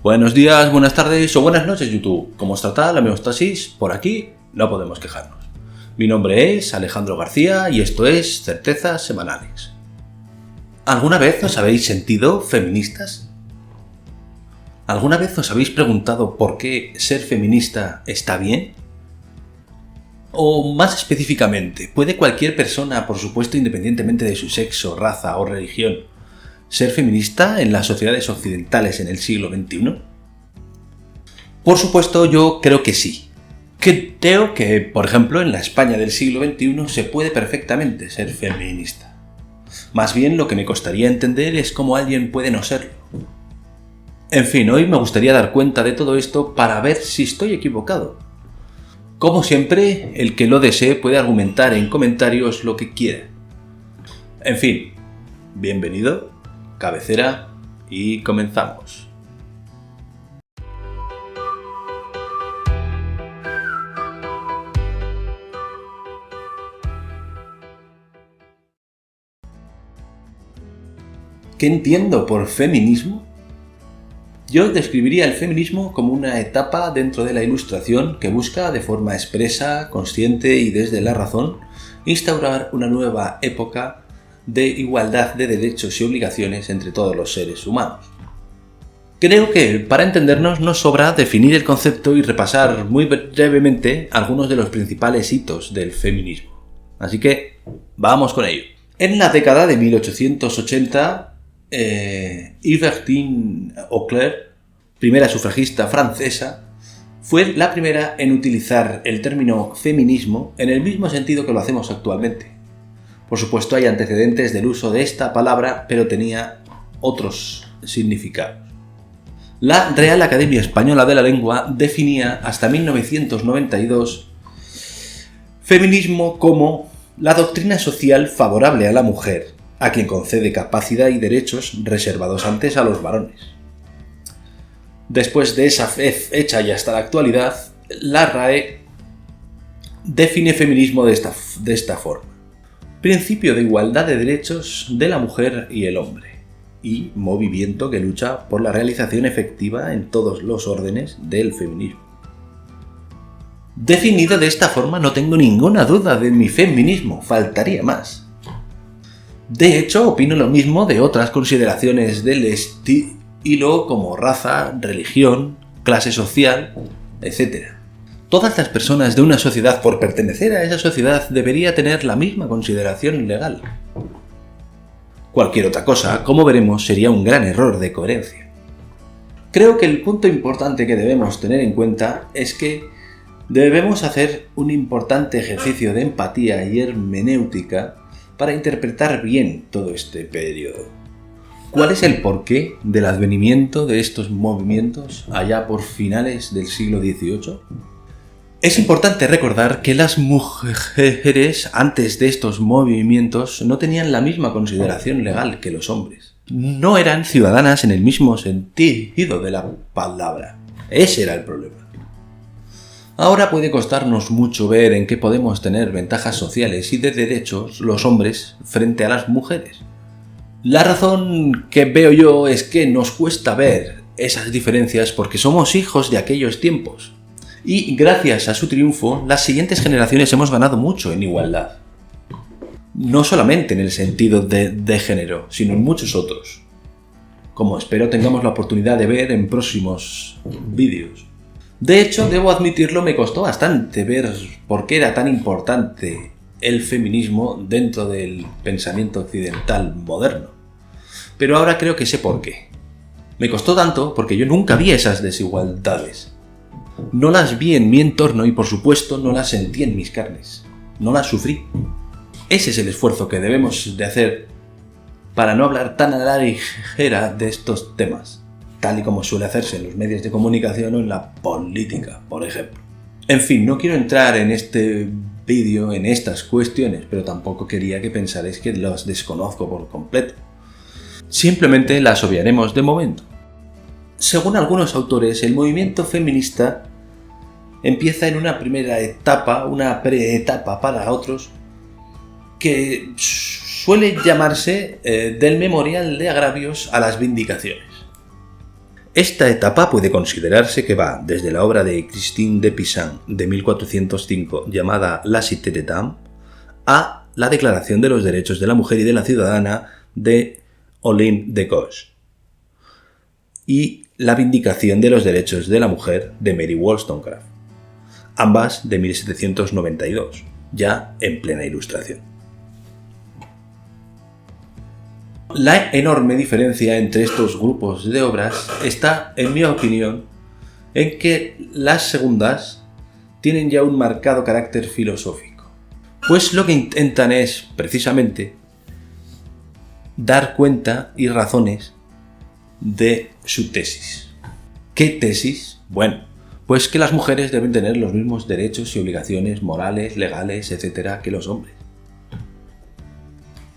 Buenos días, buenas tardes o buenas noches, YouTube. ¿Cómo os trata la homeostasis? Por aquí no podemos quejarnos. Mi nombre es Alejandro García y esto es Certezas Semanales. ¿Alguna vez os habéis sentido feministas? ¿Alguna vez os habéis preguntado por qué ser feminista está bien? O más específicamente, ¿puede cualquier persona, por supuesto independientemente de su sexo, raza o religión, ser feminista en las sociedades occidentales en el siglo XXI? Por supuesto, yo creo que sí. Creo que, por ejemplo, en la España del siglo XXI se puede perfectamente ser feminista. Más bien, lo que me costaría entender es cómo alguien puede no serlo. En fin, hoy me gustaría dar cuenta de todo esto para ver si estoy equivocado. Como siempre, el que lo desee puede argumentar en comentarios lo que quiera. En fin, bienvenido, cabecera y comenzamos. ¿Qué entiendo por feminismo? Yo describiría el feminismo como una etapa dentro de la Ilustración que busca de forma expresa, consciente y desde la razón instaurar una nueva época de igualdad de derechos y obligaciones entre todos los seres humanos. Creo que para entendernos nos sobra definir el concepto y repasar muy brevemente algunos de los principales hitos del feminismo. Así que vamos con ello. En la década de 1880, Ybertine Auclair, primera sufragista francesa, fue la primera en utilizar el término feminismo en el mismo sentido que lo hacemos actualmente. Por supuesto, hay antecedentes del uso de esta palabra, pero tenía otros significados. La Real Academia Española de la Lengua definía hasta 1992 feminismo como la doctrina social favorable a la mujer, a quien concede capacidad y derechos reservados antes a los varones. Después de esa fecha y hasta la actualidad, la RAE define feminismo de esta forma: principio de igualdad de derechos de la mujer y el hombre, y movimiento que lucha por la realización efectiva en todos los órdenes del feminismo. Definido de esta forma, no tengo ninguna duda de mi feminismo, faltaría más. De hecho, opino lo mismo de otras consideraciones del estilo como raza, religión, clase social, etc. Todas las personas de una sociedad, por pertenecer a esa sociedad, debería tener la misma consideración legal. Cualquier otra cosa, como veremos, sería un gran error de coherencia. Creo que el punto importante que debemos tener en cuenta es que debemos hacer un importante ejercicio de empatía y hermenéutica para interpretar bien todo este periodo. ¿Cuál es el porqué del advenimiento de estos movimientos allá por finales del siglo XVIII? Es importante recordar que las mujeres antes de estos movimientos no tenían la misma consideración legal que los hombres. No eran ciudadanas en el mismo sentido de la palabra. Ese era el problema. Ahora puede costarnos mucho ver en qué podemos tener ventajas sociales y de derechos los hombres frente a las mujeres. La razón que veo yo es que nos cuesta ver esas diferencias porque somos hijos de aquellos tiempos. Y gracias a su triunfo, las siguientes generaciones hemos ganado mucho en igualdad. No solamente en el sentido de género, sino en muchos otros, como espero tengamos la oportunidad de ver en próximos vídeos. De hecho, debo admitirlo, me costó bastante ver por qué era tan importante el feminismo dentro del pensamiento occidental moderno. Pero ahora creo que sé por qué. Me costó tanto porque yo nunca vi esas desigualdades. No las vi en mi entorno y, por supuesto, no las sentí en mis carnes. No las sufrí. Ese es el esfuerzo que debemos de hacer para no hablar tan a la ligera de estos temas, tal y como suele hacerse en los medios de comunicación o en la política, por ejemplo. En fin, no quiero entrar en este vídeo en estas cuestiones, pero tampoco quería que pensarais que las desconozco por completo. Simplemente las obviaremos de momento. Según algunos autores, el movimiento feminista empieza en una primera etapa, una preetapa para otros, que suele llamarse del Memorial de Agravios a las Vindicaciones. Esta etapa puede considerarse que va desde la obra de Christine de Pizan de 1405 llamada La Cité des Dames a la Declaración de los Derechos de la Mujer y de la Ciudadana de Olympe de Gouges y la Vindicación de los Derechos de la Mujer de Mary Wollstonecraft, ambas de 1792, ya en plena Ilustración. La enorme diferencia entre estos grupos de obras está, en mi opinión, en que las segundas tienen ya un marcado carácter filosófico, pues lo que intentan es, precisamente, dar cuenta y razones de su tesis. ¿Qué tesis? Bueno, pues que las mujeres deben tener los mismos derechos y obligaciones morales, legales, etc. que los hombres.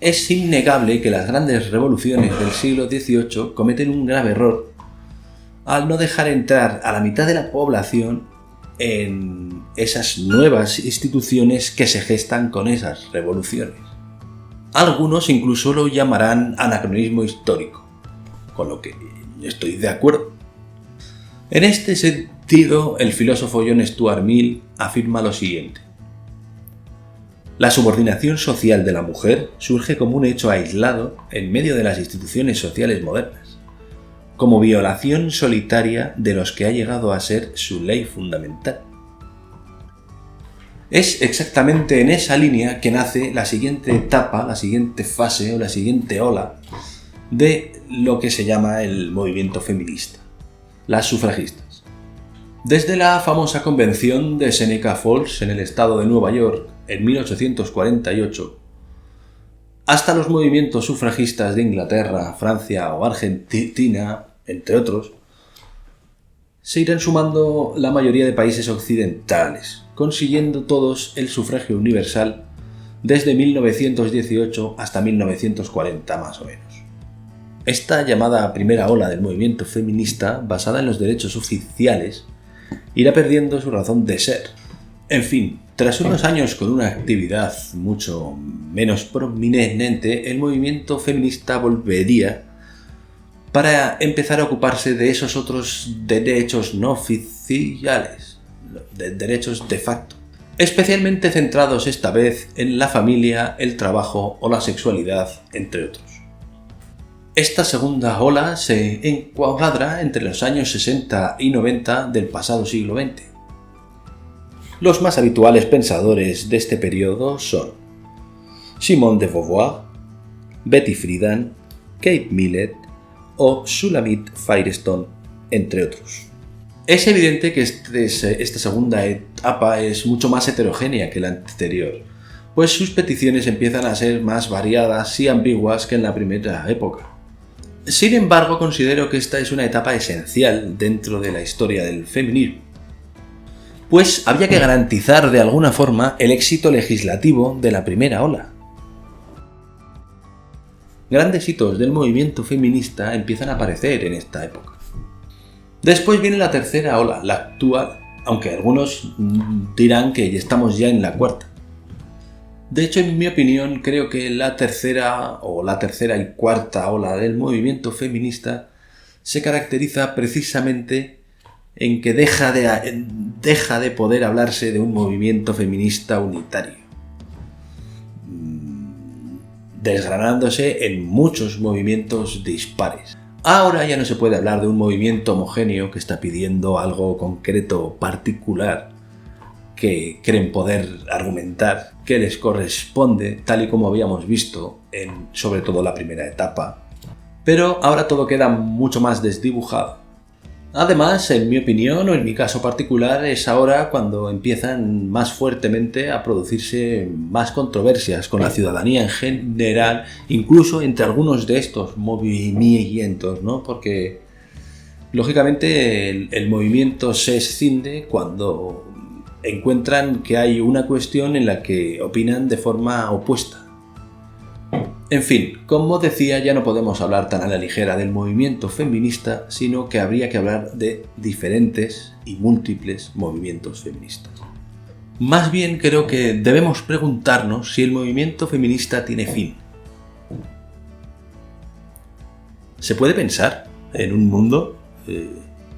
Es innegable que las grandes revoluciones del siglo XVIII cometen un grave error al no dejar entrar a la mitad de la población en esas nuevas instituciones que se gestan con esas revoluciones. Algunos incluso lo llamarán anacronismo histórico, con lo que estoy de acuerdo. En este sentido, el filósofo John Stuart Mill afirma lo siguiente: la subordinación social de la mujer surge como un hecho aislado en medio de las instituciones sociales modernas, como violación solitaria de los que ha llegado a ser su ley fundamental. Es exactamente en esa línea que nace la siguiente etapa, la siguiente fase o la siguiente ola de lo que se llama el movimiento feminista, las sufragistas. Desde la famosa convención de Seneca Falls en el estado de Nueva York en 1848, hasta los movimientos sufragistas de Inglaterra, Francia o Argentina, entre otros, se irán sumando la mayoría de países occidentales, consiguiendo todos el sufragio universal desde 1918 hasta 1940 más o menos. Esta llamada primera ola del movimiento feminista, basada en los derechos oficiales, irá perdiendo su razón de ser. En fin, tras unos años con una actividad mucho menos prominente, el movimiento feminista volvería para empezar a ocuparse de esos otros derechos no oficiales, de derechos de facto, especialmente centrados esta vez en la familia, el trabajo o la sexualidad, entre otros. Esta segunda ola se encuadra entre los años 60 y 90 del pasado siglo XX. Los más habituales pensadores de este periodo son Simone de Beauvoir, Betty Friedan, Kate Millett o Shulamit Firestone, entre otros. Es evidente que esta segunda etapa es mucho más heterogénea que la anterior, pues sus peticiones empiezan a ser más variadas y ambiguas que en la primera época. Sin embargo, considero que esta es una etapa esencial dentro de la historia del feminismo, pues había que garantizar de alguna forma el éxito legislativo de la primera ola. Grandes hitos del movimiento feminista empiezan a aparecer en esta época. Después viene la tercera ola, la actual, aunque algunos dirán que estamos ya en la cuarta. De hecho, en mi opinión, creo que la tercera y cuarta ola del movimiento feminista se caracteriza precisamente en que deja de poder hablarse de un movimiento feminista unitario, desgranándose en muchos movimientos dispares. Ahora ya no se puede hablar de un movimiento homogéneo que está pidiendo algo concreto, particular, que creen poder argumentar que les corresponde, tal y como habíamos visto en sobre todo la primera etapa. Pero ahora todo queda mucho más desdibujado. Además, en mi opinión, o en mi caso particular, es ahora cuando empiezan más fuertemente a producirse más controversias con la ciudadanía en general, incluso entre algunos de estos movimientos, ¿no? Porque, lógicamente, el movimiento se escinde cuando encuentran que hay una cuestión en la que opinan de forma opuesta. En fin, como decía, ya no podemos hablar tan a la ligera del movimiento feminista, sino que habría que hablar de diferentes y múltiples movimientos feministas. Más bien creo que debemos preguntarnos si el movimiento feminista tiene fin. ¿Se puede pensar en un mundo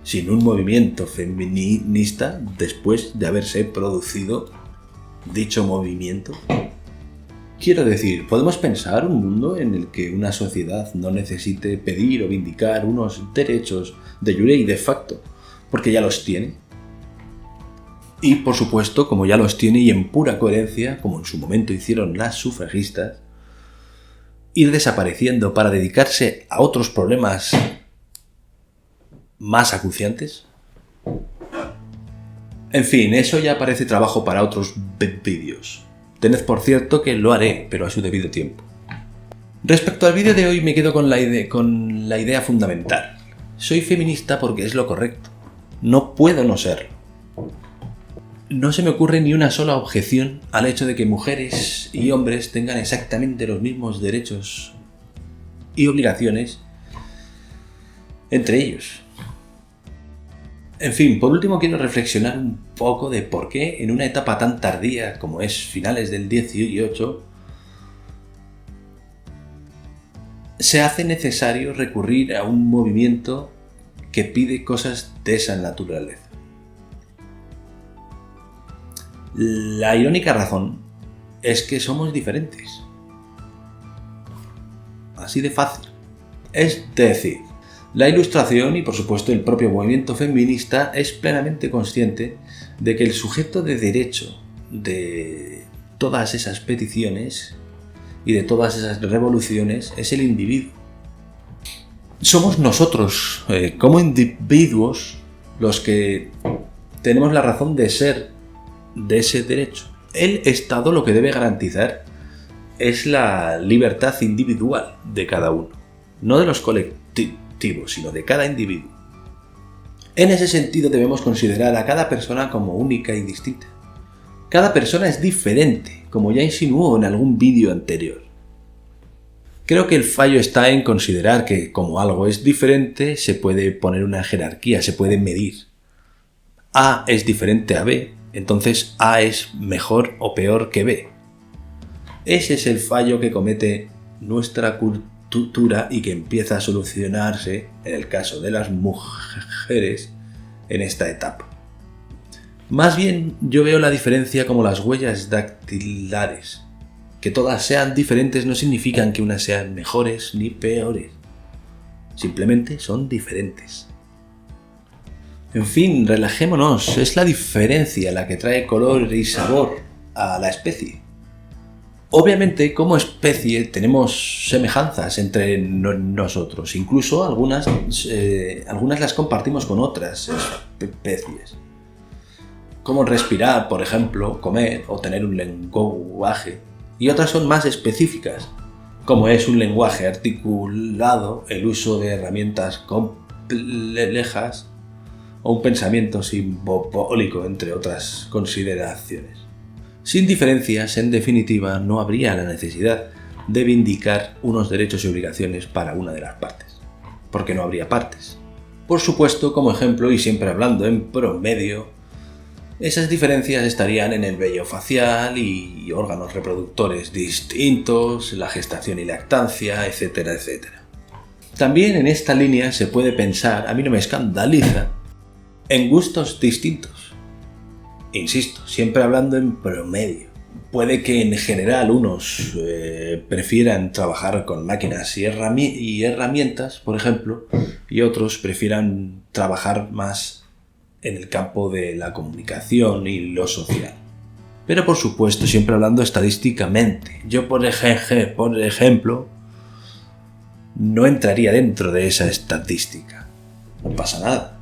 sin un movimiento feminista después de haberse producido dicho movimiento. Quiero decir, ¿podemos pensar un mundo en el que una sociedad no necesite pedir o vindicar unos derechos de jure y de facto, porque ya los tiene? Y por supuesto, como ya los tiene y en pura coherencia, como en su momento hicieron las sufragistas, ir desapareciendo para dedicarse a otros problemas más acuciantes. En fin, eso ya parece trabajo para otros vídeos. Tened por cierto que lo haré, pero a su debido tiempo. Respecto al vídeo de hoy me quedo con la idea fundamental. Soy feminista porque es lo correcto. No puedo no serlo. No se me ocurre ni una sola objeción al hecho de que mujeres y hombres tengan exactamente los mismos derechos y obligaciones entre ellos. En fin, por último quiero reflexionar un poco de por qué en una etapa tan tardía como es finales del 18 se hace necesario recurrir a un movimiento que pide cosas de esa naturaleza. La irónica razón es que somos diferentes. Así de fácil. Es decir, la Ilustración y por supuesto el propio movimiento feminista es plenamente consciente de que el sujeto de derecho de todas esas peticiones y de todas esas revoluciones es el individuo. Somos nosotros, como individuos, los que tenemos la razón de ser de ese derecho. El Estado lo que debe garantizar es la libertad individual de cada uno, no de los colectivos, sino de cada individuo. En ese sentido debemos considerar a cada persona como única y distinta. Cada persona es diferente, como ya insinuó en algún vídeo anterior. Creo que el fallo está en considerar que como algo es diferente se puede poner una jerarquía, se puede medir. A es diferente a B, entonces A es mejor o peor que B. Ese es el fallo que comete nuestra cultura y que empieza a solucionarse en el caso de las mujeres en esta etapa. Más bien yo veo la diferencia como las huellas dactilares. Que todas sean diferentes no significan que unas sean mejores ni peores. Simplemente son diferentes. En fin, relajémonos. Es la diferencia la que trae color y sabor a la especie. Obviamente, como especie, tenemos semejanzas entre nosotros. Incluso algunas las compartimos con otras especies. Como respirar, por ejemplo, comer o tener un lenguaje. Y otras son más específicas, como es un lenguaje articulado, el uso de herramientas complejas o un pensamiento simbólico, entre otras consideraciones. Sin diferencias, en definitiva, no habría la necesidad de vindicar unos derechos y obligaciones para una de las partes, porque no habría partes. Por supuesto, como ejemplo, y siempre hablando en promedio, esas diferencias estarían en el vello facial y órganos reproductores distintos, la gestación y lactancia, etcétera, etcétera. También en esta línea se puede pensar, a mí no me escandaliza, en gustos distintos. Insisto, siempre hablando en promedio. Puede que en general unos prefieran trabajar con máquinas y herramientas, por ejemplo, y otros prefieran trabajar más en el campo de la comunicación y lo social. Pero por supuesto, siempre hablando estadísticamente. Yo, por ejemplo, no entraría dentro de esa estadística. No pasa nada.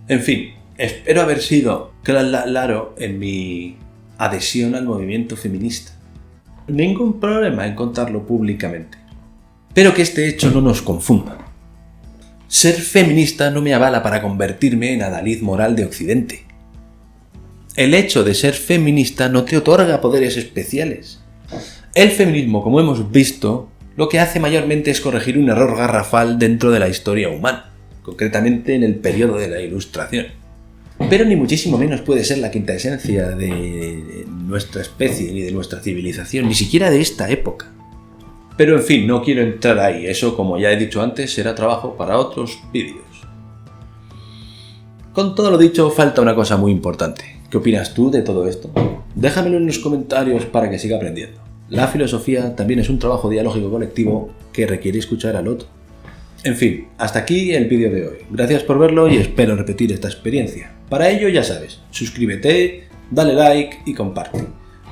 En fin, espero haber sido claro en mi adhesión al movimiento feminista. Ningún problema en contarlo públicamente. Pero que este hecho no nos confunda. Ser feminista no me avala para convertirme en adalid moral de Occidente. El hecho de ser feminista no te otorga poderes especiales. El feminismo, como hemos visto, lo que hace mayormente es corregir un error garrafal dentro de la historia humana, concretamente en el periodo de la Ilustración. Pero ni muchísimo menos puede ser la quinta esencia de nuestra especie ni de nuestra civilización, ni siquiera de esta época. Pero en fin, no quiero entrar ahí, eso como ya he dicho antes será trabajo para otros vídeos. Con todo lo dicho, falta una cosa muy importante. ¿Qué opinas tú de todo esto? Déjamelo en los comentarios para que siga aprendiendo. La filosofía también es un trabajo dialógico colectivo que requiere escuchar al otro. En fin, hasta aquí el vídeo de hoy. Gracias por verlo y espero repetir esta experiencia. Para ello ya sabes, suscríbete, dale like y comparte.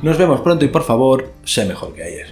Nos vemos pronto y por favor, sé mejor que ayer.